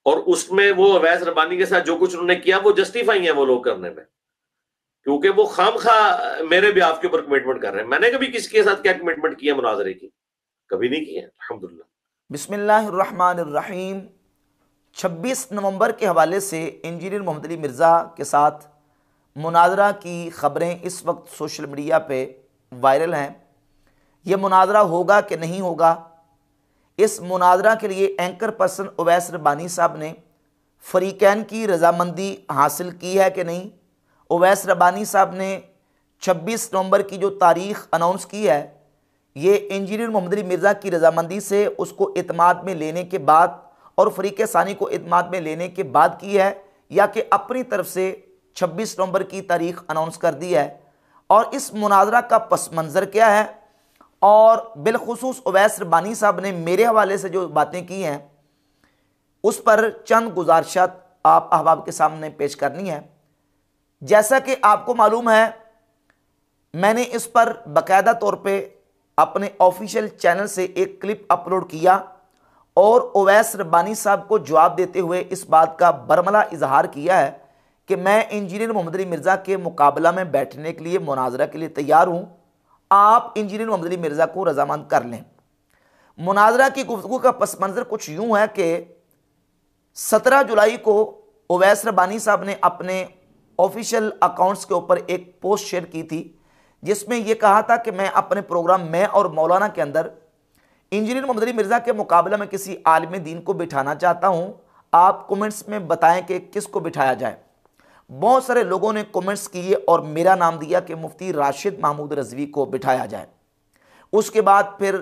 और उसमें वो अवैस रब्बानी के साथ जो कुछ उन्होंने किया वो जस्टिफाई है वो लोग करने में, क्योंकि वो खामखा मेरे भी आपके ऊपर कमिटमेंट कर रहे हैं। मैंने कभी किसी के साथ क्या कमिटमेंट किया मुनाजरे की? कभी नहीं किया अल्हम्दुलिल्लाह। बिस्मिल्लाहिर्रहमानिर्रहीम। 26 नवंबर के हवाले से इंजीनियर मोहम्मद अली मिर्ज़ा के साथ मुनाजरा की ख़बरें इस वक्त सोशल मीडिया पे वायरल हैं। ये मुनाजरा होगा कि नहीं होगा, इस मुनाजरा के लिए एंकर पर्सन उवैस रब्बानी साहब ने फ़रीक़ैन की रज़ामंदी हासिल की है कि नहीं। उवैस रब्बानी साहब ने 26 नवंबर की जो तारीख़ अनाउंस की है, ये इंजीनियर मोहम्मद अली मिर्ज़ा की रज़ामंदी से उसको इत्माद में लेने के बाद और फ़रीक़ सानी को इत्माद में लेने के बाद की है, या कि अपनी तरफ से 26 नवंबर की तारीख़ अनाउंस कर दी है। और इस मुनाजरा का पस मंज़र क्या है, और बिलखुसूस उवैस रब्बानी साहब ने मेरे हवाले से जो बातें की हैं उस पर चंद गुजारिशात आप अहबाब के सामने पेश करनी है। जैसा कि आपको मालूम है, मैंने इस पर बाकायदा तौर पे अपने ऑफिशियल चैनल से एक क्लिप अपलोड किया और उवैस रब्बानी साहब को जवाब देते हुए इस बात का बरमला इजहार किया है कि मैं इंजीनियर मोहम्मद अली मिर्ज़ा के मुकाबला में बैठने के लिए, मुनाजरा के लिए तैयार हूँ। आप इंजीनियर मोहम्मद अली मिर्ज़ा को रज़ामंद कर लें। मुनाजरा की गुफ्तगू का पस मंज़र कुछ यूँ है कि 17 जुलाई को उवैस रब्बानी साहब ने अपने ऑफिशियल अकाउंट्स के ऊपर एक पोस्ट शेयर की थी, जिसमें यह कहा था कि मैं अपने प्रोग्राम में और मौलाना के अंदर इंजीनियर मोहम्मद अली मिर्ज़ा के मुकाबले में किसी आलिम दीन को बिठाना चाहता हूं। आप कमेंट्स में बताएं कि किसको बिठाया जाए। बहुत सारे लोगों ने कमेंट्स किए और मेरा नाम दिया कि मुफ्ती राशिद महमूद रज़वी को बिठाया जाए। उसके बाद फिर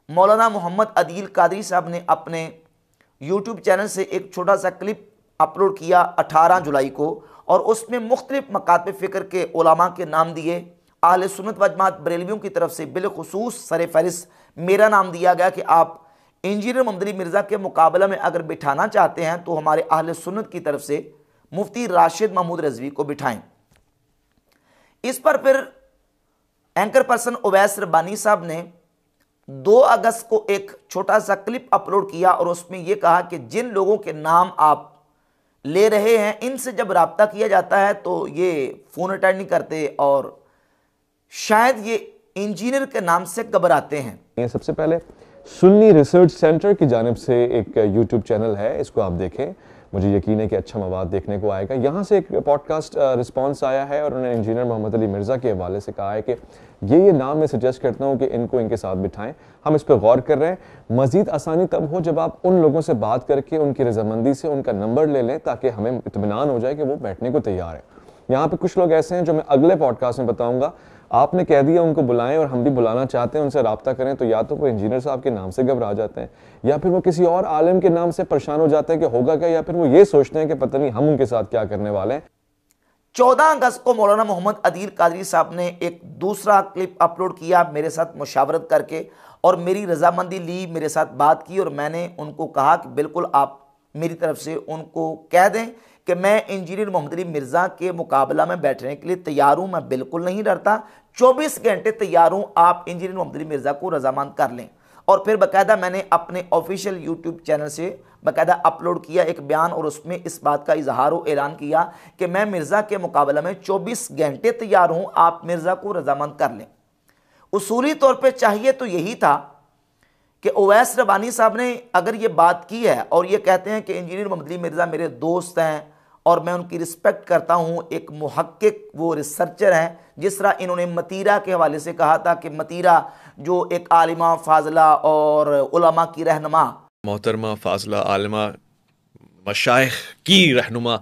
मौलाना मोहम्मद अदील कादरी साहब ने अपने यूट्यूब चैनल से एक छोटा सा क्लिप अपलोड किया 18 जुलाई को, और उसमें मुख्तलिफ मकातब फ़िक्र के उलमा के नाम दिए। अहले सुन्नत व जमात बरेलवियों की तरफ से बिलखुसूस सर फहरिस्त मेरा नाम दिया गया कि आप इंजीनियर मोहम्मद अली मिर्ज़ा के मुकाबला में अगर बिठाना चाहते हैं तो हमारे अहले सुन्नत की तरफ से मुफ्ती राशिद महमूद रज़वी को बिठाएं। इस पर फिर एंकर पर्सन उवैस रब्बानी साहब ने 2 अगस्त को एक छोटा सा क्लिप अपलोड किया और उसमें यह कहा कि जिन लोगों के नाम आप ले रहे हैं, इनसे जब रब्ता किया जाता है तो ये फ़ोन अटेंड नहीं करते और शायद ये इंजीनियर के नाम से घबराते हैं। सबसे पहले सुन्नी रिसर्च सेंटर की जानिब से एक यूट्यूब चैनल है, इसको आप देखें। मुझे यकीन है कि अच्छा मवाद देखने को आएगा। यहाँ से एक पॉडकास्ट रिस्पांस आया है और उन्होंने इंजीनियर मोहम्मद अली मिर्ज़ा के हवाले से कहा है कि ये नाम मैं सजेस्ट करता हूँ कि इनको इनके साथ बिठाएं। हम इस पर गौर कर रहे हैं। मज़ीद आसानी तब हो जब आप उन लोगों से बात करके उनकी रजामंदी से उनका नंबर ले लें, ताकि हमें इत्मीनान हो जाए कि वो बैठने को तैयार है। यहाँ पे कुछ लोग ऐसे हैं जो मैं अगले पॉडकास्ट में बताऊँगा। आपने कह दिया उनको बुलाएं और हम भी बुलाना चाहते हैं, उनसे रब्ता करें, तो या तो वो इंजीनियर साहब के नाम से घबरा जाते हैं या फिर वो किसी और आलिम के नाम से परेशान हो जाते हैं कि होगा क्या, या फिर वो ये सोचते हैं कि पता नहीं हम उनके साथ क्या करने वाले हैं। 14 अगस्त को मौलाना मोहम्मद अदील कादरी साहब ने एक दूसरा क्लिप अपलोड किया मेरे साथ मुशावरत करके, और मेरी रजामंदी ली, मेरे साथ बात की, और मैंने उनको कहा कि बिल्कुल आप मेरी तरफ से उनको कह दें कि मैं इंजीनियर मोहम्मद अली मिर्ज़ा के मुकाबला में बैठने के लिए तैयार हूँ। मैं बिल्कुल नहीं डरता, 24 घंटे तैयार हूँ, आप इंजीनियर मोहम्मद अली मिर्ज़ा को रजामंद कर लें। और फिर बाकायदा मैंने अपने ऑफिशियल यूट्यूब चैनल से बाकायदा अपलोड किया एक बयान, और उसमें इस बात का इजहार व ऐलान किया कि मैं मिर्ज़ा के मुकाबला में 24 घंटे तैयार हूँ, आप मिर्ज़ा को रजामंद कर लें। उसूली तौर पर चाहिए तो यही था कि उवैस रब्बानी साहब ने अगर ये बात की है और ये कहते हैं कि इंजीनियर मोहम्मद अली मिर्ज़ा मेरे दोस्त हैं और मैं उनकी रिस्पेक्ट करता हूँ, एक मुहक्किक वो रिसर्चर हैं, जिस तरह इन्होंने मतीरा के हवाले से कहा था कि मतीरा जो एक आलिमा फाजला और उलमा की रहनुमा, मोहतरमा फाजला आलिमा मशाइख की रहनुमा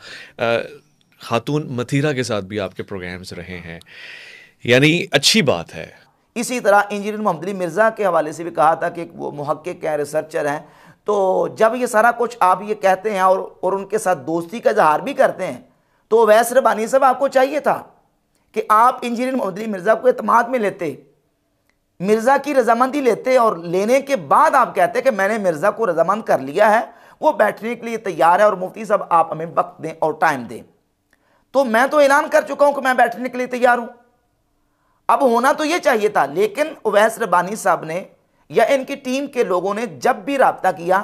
खातून मतीरा के साथ भी आपके प्रोग्राम्स रहे हैं, यानी अच्छी बात है। इसी तरह इंजीनियर मोहम्मद अली मिर्ज़ा के हवाले से भी कहा था कि वो मुहक्किक हैं, रिसर्चर हैं। तो जब ये सारा कुछ आप ये कहते हैं और उनके साथ दोस्ती का इजहार भी करते हैं, तो उवैस रब्बानी साहब आपको चाहिए था कि आप इंजीनियर मोहम्मद अली मिर्ज़ा को एतमाद में लेते, मिर्ज़ा की रजामंदी लेते, और लेने के बाद आप कहते कि मैंने मिर्ज़ा को रजामंद कर लिया है, वो बैठने के लिए तैयार है और मुफ्ती साहब आप हमें वक्त दें और टाइम दें। तो मैं तो ऐलान कर चुका हूं कि मैं बैठने के लिए तैयार हूं। अब होना तो ये चाहिए था, लेकिन उवैस रब्बानी साहब ने या इनकी टीम के लोगों ने जब भी रब्ता किया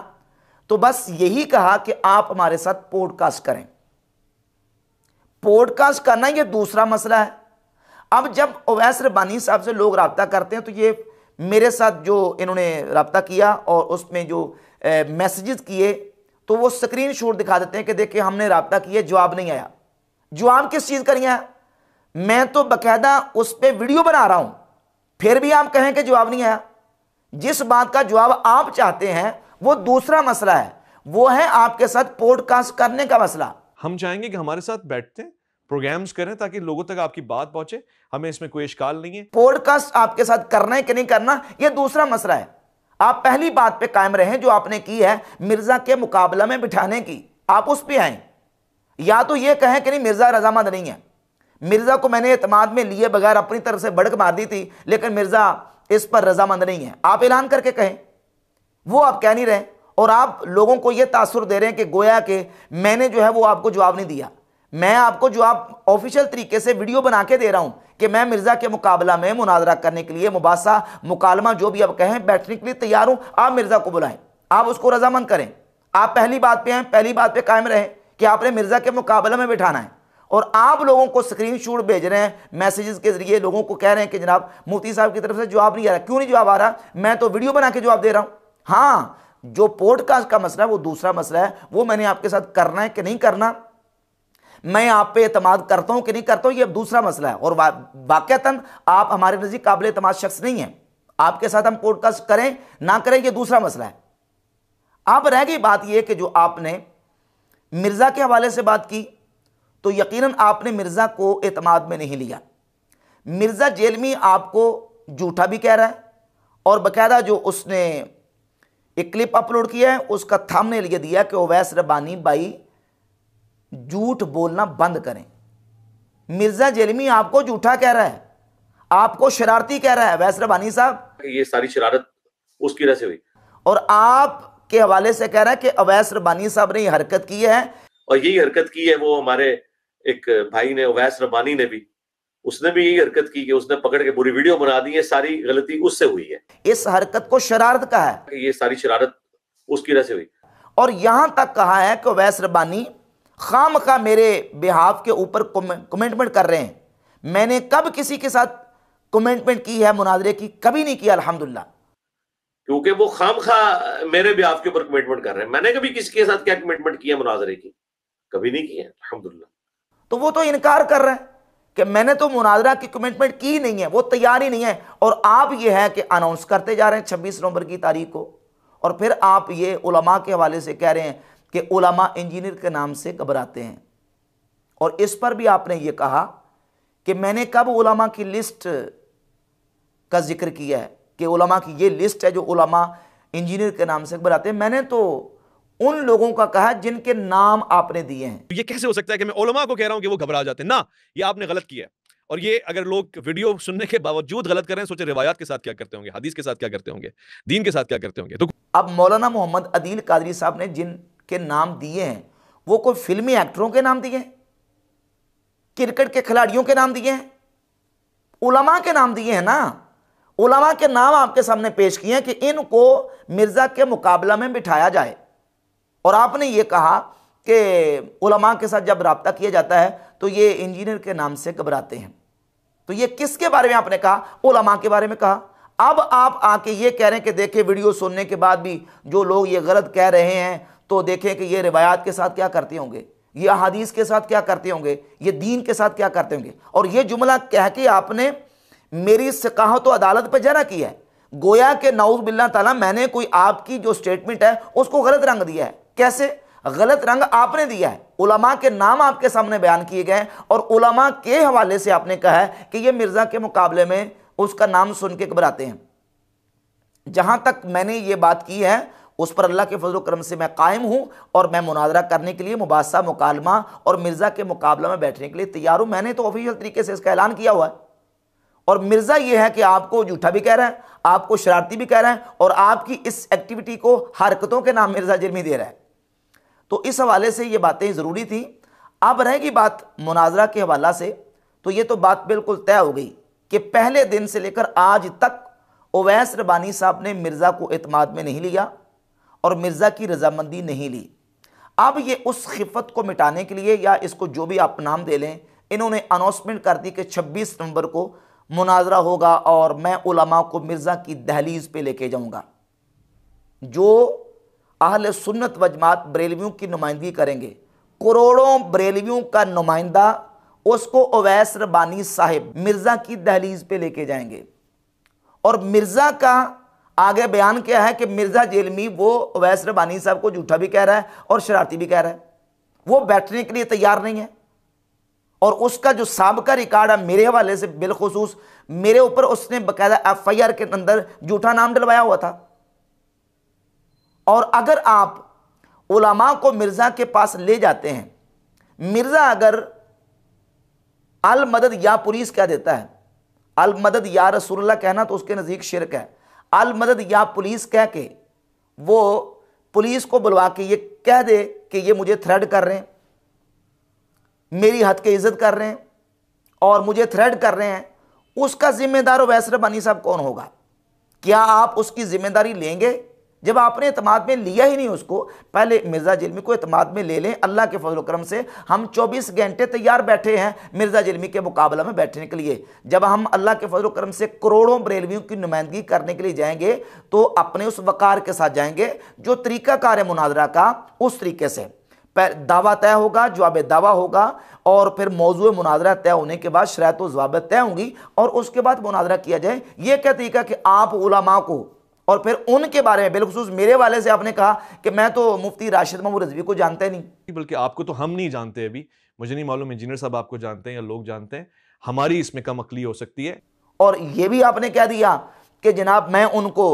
तो बस यही कहा कि आप हमारे साथ पॉडकास्ट करें। पॉडकास्ट करना ये दूसरा मसला है। अब जब ओवैस रब्बानी साहब से लोग रब्ता करते हैं तो ये मेरे साथ जो इन्होंने रब्ता किया और उसमें जो मैसेजेस किए तो वो स्क्रीन शॉट दिखा देते हैं कि देखिए हमने रब्ता किया, जवाब नहीं आया। जवाब किस चीज़ का नहीं आया? मैं तो बाकायदा उस पर वीडियो बना रहा हूं, फिर भी आप कहें कि जवाब नहीं आया। जिस बात का जवाब आप चाहते हैं वो दूसरा मसला है, वो है आपके साथ पॉडकास्ट करने का मसला। हम चाहेंगे कि हमारे साथ बैठते हैं, प्रोग्राम्स करें ताकि लोगों तक आपकी बात पहुंचे। हमें इसमें कोई इश्काल नहीं है। पॉडकास्ट आपके साथ करना है कि नहीं करना यह दूसरा मसला है। आप पहली बात पे कायम रहें जो आपने की है मिर्जा के मुकाबला में बिठाने की, आप उस पे आए। या तो यह कहें कि नहीं मिर्जा रजामंद नहीं है, मिर्जा को मैंने एतमाद में लिए बगैर अपनी तरफ से बढ़क मार दी थी लेकिन मिर्जा इस पर रजामंद नहीं है, आप ऐलान करके कहें। वो आप कह नहीं रहे और आप लोगों को यह तासुर दे रहे हैं कि गोया कि मैंने जो है वो आपको जवाब नहीं दिया। मैं आपको जवाब ऑफिशियल तरीके से वीडियो बना के दे रहा हूं कि मैं मिर्जा के मुकाबला में मुनाजरा करने के लिए, मुबासा, मुकालमा जो भी आप कहें, बैठने के लिए तैयार हूं। आप मिर्जा को बुलाएं, आप उसको रजामंद करें। आप पहली बात पे हैं, पहली बात पे कायम रहें कि आपने मिर्जा के मुकाबला में बिठाना है। और आप लोगों को स्क्रीनशॉट भेज रहे हैं, मैसेजेस के जरिए लोगों को कह रहे हैं कि जनाब मुफ्ती साहब की तरफ से जवाब नहीं आ रहा। क्यों नहीं जवाब आ रहा? मैं तो वीडियो बना के जवाब दे रहा हूं। हाँ, जो पॉडकास्ट का मसला है वो दूसरा मसला है, वो मैंने आपके साथ करना है कि नहीं करना, मैं आप पे एतमाद करता हूं कि नहीं करता हूं, ये दूसरा मसला है। और वाकईतन आप हमारे नज़दीक काबिल एतमाद शख्स नहीं है। आपके साथ हम पॉडकास्ट करें ना करें ये दूसरा मसला है। अब रह गई बात यह कि जो आपने मिर्जा के हवाले से बात की तो यकीनन आपने मिर्जा को एतमाद में नहीं लिया। मिर्जा जेलमी आपको झूठा भी कह रहा है और बाकायदा जो उसने एक क्लिप अपलोड किया है उसका थंबनेल ये दिया कि ओवैस रब्बानी भाई झूठ बोलना बंद करें। मिर्जा जेलमी आपको झूठा कह रहा है, आपको शरारती कह रहा है ओवैस रब्बानी साहब। ये सारी शरारत उसकी वजह से हुई और आपके हवाले से कह रहा है कि ओवैस रब्बानी साहब ने ये हरकत की है। और यही हरकत की है वो हमारे एक भाई ने, ओवैस रब्बानी ने भी, उसने भी यही हरकत की कि उसने पकड़ के पूरी वीडियो बना दी है। सारी गलती उससे हुई है। इस हरकत को शरारत कहा है, ये सारी शरारत उसकी वजह से हुई। और यहां तक कहा है कि ओवैस रब्बानी खामखा मेरे बिहाफ के ऊपर कमेंटमेंट कर रहे हैं। मैंने कब किसी के साथ कमेंटमेंट की है मुनाजरे की? कभी नहीं किया अल्हम्दुलिल्लाह। क्योंकि वो खामखा मेरे बिहाफ के ऊपर कमिटमेंट कर रहे हैं। मैंने कभी किसी के साथ क्या कमिटमेंट किया मुनाजरे की? कभी नहीं किया अल्हम्दुलिल्लाह। तो वो तो इनकार कर रहे हैं कि मैंने तो मुनाजरा की कमिटमेंट की नहीं है, वो तैयार ही नहीं है। और आप ये है कि अनाउंस करते जा रहे हैं 26 नवंबर की तारीख को, और फिर आप ये उलमा के हवाले से कह रहे हैं कि उलमा इंजीनियर के नाम से घबराते हैं। और इस पर भी आपने ये कहा कि मैंने कब उलमा की लिस्ट का जिक्र किया है कि उलमा की ये लिस्ट है जो उलमा इंजीनियर के नाम से घबराते हैं। मैंने तो उन लोगों का कहा जिनके नाम आपने दिए हैं। ये कैसे हो सकता है कि मैं उलमा को कह रहा हूं कि वो घबरा जाते हैं? ना, ये आपने गलत किया है। और ये अगर लोग वीडियो सुनने के बावजूद गलत कर रहे हैं, सोचे रिवायात के साथ क्या करते होंगे, हदीस के साथ क्या करते होंगे, दीन के साथ क्या करते होंगे। तो अब मौलाना मोहम्मद अदील कादरी साहब ने जिनके नाम दिए हैं वो कोई फिल्मी एक्टरों के नाम दिए हैं, क्रिकेट के खिलाड़ियों के नाम दिए हैं, उलमा के नाम दिए हैं ना। उलमा के नाम आपके सामने पेश किए हैं कि इनको मिर्जा के मुकाबला में बिठाया जाए। और आपने ये कहा कि उलमा के साथ जब राब्ता किया जाता है तो ये इंजीनियर के नाम से घबराते हैं। तो ये किसके बारे में आपने कहा? उलमा के बारे में कहा। अब आप आके ये कह रहे हैं कि देखें वीडियो सुनने के बाद भी जो लोग ये गलत कह रहे हैं तो देखें कि ये रिवायात के साथ क्या करते होंगे, ये अहादीस के साथ क्या करते होंगे, ये दीन के साथ क्या करते होंगे। और ये जुमला कह के आपने मेरी सिकाहत तो अदालत पर जरा की है, गोया के नाउज़ बिल्लाह ताला मैंने कोई आपकी जो स्टेटमेंट है उसको गलत रंग दिया है। कैसे गलत रंग आपने दिया है? उलमा के नाम आपके सामने बयान किए गए और उलमा के हवाले से आपने कहा है कि ये मिर्जा के मुकाबले में उसका नाम सुन के घबराते हैं। जहां तक मैंने ये बात की है उस पर अल्लाह के फजल करम से मैं कायम हूं और मैं मुनाजरा करने के लिए, मुबासा, मुकालमा और मिर्जा के मुकाबला में बैठने के लिए तैयार हूं। मैंने तो ऑफिशियल तरीके से इसका ऐलान किया हुआ है। और मिर्जा ये है कि आपको झूठा भी कह रहा है, आपको शरारती भी कह रहा है और आपकी इस एक्टिविटी को हरकतों के नाम मिर्जा जेलमी दे रहा है। तो इस हवाले से ये बातें ज़रूरी थी। अब रहेगी बात मुनाजरा के हवाला से, तो ये तो बात बिल्कुल तय हो गई कि पहले दिन से लेकर आज तक ओवैस रब्बानी साहब ने मिर्जा को एतमाद में नहीं लिया और मिर्ज़ा की रजामंदी नहीं ली। अब ये उस खिफत को मिटाने के लिए, या इसको जो भी आप नाम दे लें, इन्होंने अनाउंसमेंट कर दी कि 26 नवंबर को मुनाजरा होगा और मैं उलमा को मिर्ज़ा की दहलीज पे लेके जाऊंगा। जो अहले सुन्नत व जमात बरेलवियों की नुमाइंदगी करेंगे, करोड़ों बरेलवियों का नुमाइंदा, उसको अवैस रबानी साहिब मिर्ज़ा की दहलीज पे लेके जाएंगे। और मिर्ज़ा का आगे बयान क्या है कि मिर्ज़ा जेलमी वो अवैस रबानी साहब को झूठा भी कह रहा है और शरारती भी कह रहा है, वो बैठने के लिए तैयार नहीं है। और उसका जो साबका रिकॉर्ड है मेरे हवाले से, बिलखुसूस मेरे ऊपर उसने बाकायदा FIR के अंदर झूठा नाम डलवाया हुआ था। और अगर आप उलमा को मिर्ज़ा के पास ले जाते हैं, मिर्ज़ा अगर अल मदद या पुलिस कह देता है, अल मदद या रसूलुल्लाह कहना तो उसके नज़दीक शिरक है, अल मदद या पुलिस कह के वो पुलिस को बुलवा के ये कह दे कि ये मुझे थ्रेड कर रहे हैं, मेरी हद की इज्जत कर रहे हैं और मुझे थ्रेड कर रहे हैं, उसका जिम्मेदार अवैस रबानी साहब कौन होगा? क्या आप उसकी जिम्मेदारी लेंगे? जब आपने एतमाद में लिया ही नहीं उसको, पहले मिर्ज़ा जेलमी को एतमाद में ले लें। अल्लाह के फजल करम से हम 24 घंटे तैयार बैठे हैं मिर्ज़ा जेलमी के मुकाबला में बैठने के लिए। जब हम अल्लाह के फजल करम से करोड़ों बरेलवियों की नुमाइंदगी करने के लिए जाएंगे तो अपने उस वकार के साथ जाएंगे जो तरीक़ाकार है मुनाजरा का, उस तरीके से दावा तय होगा, जवाब दावा होगा, और फिर मौजू मुनाजरा तय होने के बाद शराइत व ज़वाबित तय होंगी और उसके बाद मुनाजरा किया जाए। ये क्या तरीका कि आप उलमा को और फिर उनके बारे में, बिलखुसूस मेरे वाले से आपने कहा कि मैं तो मुफ्ती राशिद महमूद रिजवी को जानता ही नहीं, बल्कि आपको तो हम नहीं जानते, अभी मुझे नहीं मालूम इंजीनियर साहब आपको जानते हैं या लोग जानते हैं, हमारी इसमें कम अक्ली हो सकती है। और ये भी आपने कह दिया कि जनाब मैं उनको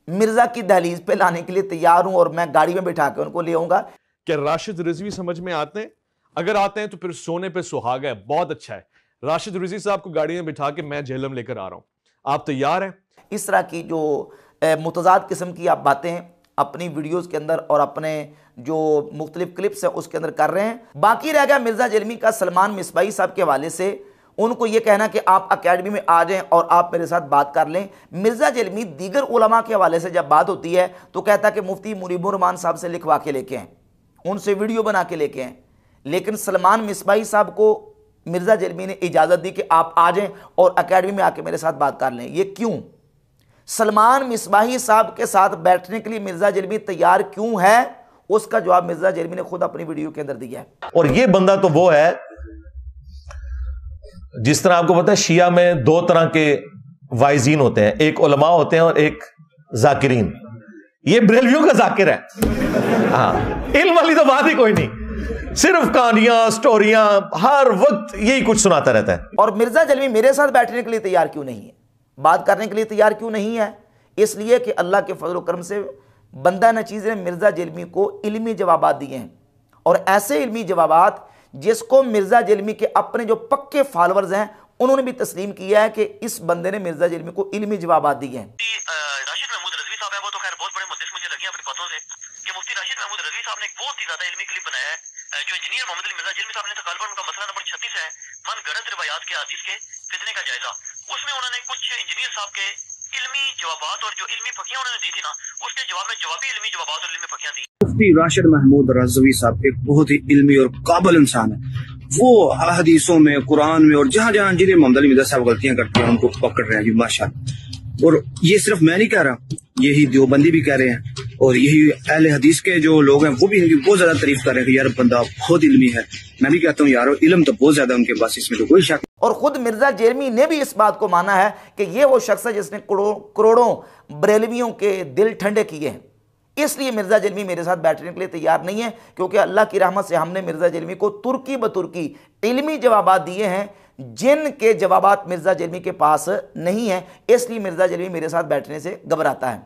मिर्ज़ा की दहलीज पे लाने के लिए तैयार हूं और मैं गाड़ी में बिठा के उनको ले आऊंगा। क्या राशिद रिजवी समझ में आते हैं? अगर आते हैं तो फिर सोने पे सुहागा है, बहुत अच्छा है। राशिद रिजवी साहब को गाड़ी में बिठा के मैं झेलम लेकर आ रहा हूं, आप तैयार हैं? इस तरह की जो मुतज़ाद किस्म की आप बातें अपनी वीडियोस के अंदर और अपने जो मुख्तलिफ क्लिप्स हैं उसके अंदर कर रहे हैं। बाकी रह गया मिर्ज़ा जेलमी का सलमान मिसबाही साहब के हवाले से, उनको ये कहना कि आप अकेडमी में आ जाएं और आप मेरे साथ बात कर लें। मिर्ज़ा जेलमी दीगर उलमा के हवाले से जब बात होती है तो कहता कि मुफ्ती मुनीबुर रहमान साहब से लिखवा के लेके आएँ, उनसे वीडियो बना के लेके आएँ। लेकिन सलमान मिसबाही साहब को मिर्ज़ा जेलमी ने इजाज़त दी कि आप आ जाएं और अकेडमी में आके मेरे साथ बात कर लें। ये क्यों? सलमान मिसबाही साहब के साथ बैठने के लिए मिर्ज़ा जेलमी तैयार क्यों है, उसका जवाब मिर्ज़ा जेलमी ने खुद अपनी वीडियो के अंदर दिया है। और ये बंदा तो वो है, जिस तरह आपको पता है शिया में दो तरह के वाइजीन होते हैं, एक उलमा होते हैं और एक जाकिरीन। ये बरेलवियों का जाकिर है। हाँ, इल्म वाली तो बात ही कोई नहीं, सिर्फ कहानियां स्टोरियां हर वक्त यही कुछ सुनाता रहता है। और मिर्ज़ा जेलमी मेरे साथ बैठने के लिए तैयार क्यों नहीं है, बात करने के लिए तैयार क्यों नहीं है? इसलिए कि अल्लाह के फजल करम से बंदा नचीज़ ने मिर्ज़ा जेलमी को इल्मी जवाबात दिए हैं, और ऐसे इल्मी जवाबात जिसको मिर्ज़ा जेलमी के अपने जो पक्के फॉलोअर्स हैं उन्होंने भी तस्लीम किया है कि इस बंदे ने मिर्ज़ा जेलमी को इल्मी जवाबात दिए हैं। राशिद महमूद रिजवी साहब है, वो तो खैर बहुत बड़े मुद्दे मुझे लगे अपनी बातों से कि मुफ्ती राशिद महमूद रिजवी साहब ने एक बहुत ही ज्यादा इल्मी क्लिप बनाया है जो इंजीनियर मोहम्मद अली मिर्ज़ा जेलमी साहब ने तकाल पर उनका मसला नंबर 36 है, मन गलत रिवायात के हदीस के फितने का जायजा। उसमें उन्होंने कुछ इंजीनियर साहब के इल्मी जवाबात और जो इल्मी फकियां उन्होंने दी थी ना, उसके जवाब में जवाबी इल्मी जवाबात और इल्मी फकियां दी। मुफ्ती राशिद महमूद रिजवी साहब एक बहुत ही इल्मी और काबिल इंसान है। वो हदीसों में, कुरान में और जहां जहां इंजीनियर मोहम्मद अली मिर्ज़ा साहब गलतियां करते हैं उनको पकड़ रहे हैं माशाअल्लाह। और ये सिर्फ मैं नहीं कह रहा, यही देवबंदी भी कह रहे हैं और यही अहले हदीस के जो लोग हैं वो भी बहुत ज्यादा तारीफ कर रहे हैं कि यार बंदा बहुत इल्मी है। मैं भी कहता हूँ यार इल्म तो बहुत ज्यादा उनके पास, इसमें तो कोई शक। और खुद मिर्ज़ा जेलमी ने भी इस बात को माना है कि ये वो शख्स है जिसने करोड़ों बरेलवियों के दिल ठंडे किए हैं। इसलिए मिर्ज़ा जेलमी मेरे साथ बैठने के लिए तैयार नहीं है, क्योंकि अल्लाह की रहमत से हमने मिर्ज़ा जेलमी को तुर्की बतुर्की इल्मी जवाबात दिए हैं जिनके जवाबात मिर्ज़ा जेलमी के पास नहीं है। इसलिए मिर्ज़ा जेलमी मेरे साथ बैठने से घबराता है।